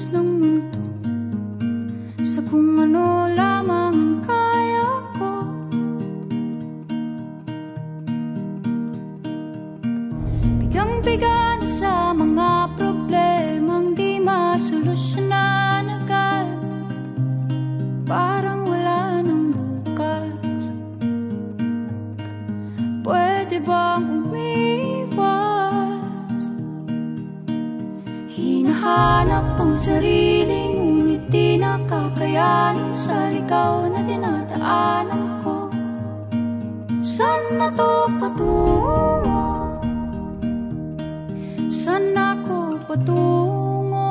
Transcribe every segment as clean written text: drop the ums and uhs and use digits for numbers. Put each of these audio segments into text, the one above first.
kilos ng mundo sa kung ano lamang ang kaya ko. Bigang-biga na sa mga problemang di masolusyonan agad, parang wala nang bukas. Pwede bang umiwas? Hinahanap ang sarili, ngunit di nakakayanan sa ligaw na dinadaanan ko. Saan na to patungo? Saan ako patungo?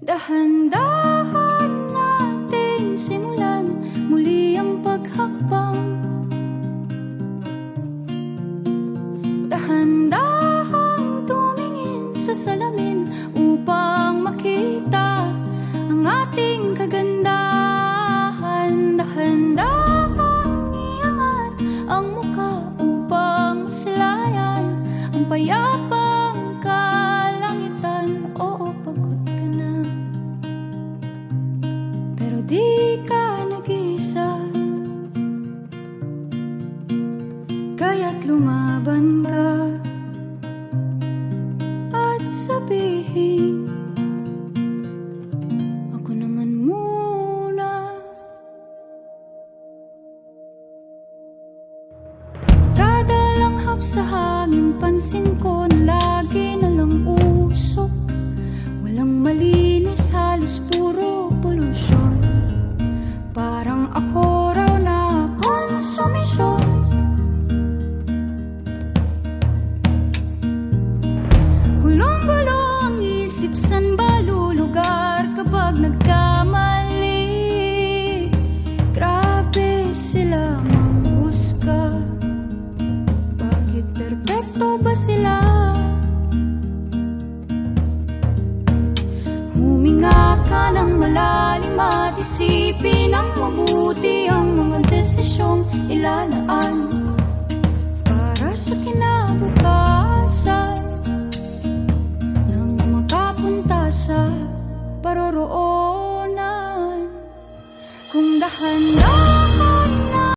Dahan-dahan natin simulan muli ang paghakbang. Dahan-dahang tumingin sa salamin upang makita ang ating kagandahan. Dahan-dahang iangat ang mukha upang masilayan ang payapang kalangitan. Oo, pagod ka na, pero di ka nag-iisa. Kaya't lumaban ka at sabihin, ako naman muna. Kada langhap sa hangin, pansin ko na lagi na lang usok. Walang malinis, halos puro polusyon. Parang ako raw na konsumisyon. Gulong-gulo ang isip, san ba lulugar kapag nagkamali? Grabe sila manghusga. Bakit perpekto ba sila? Huminga ka ng malalim at isipin ang mabuti ang mga desisyong ilalaan para sa kinabukasan nang makapunta sa paroroonan. Kung dahan-dahan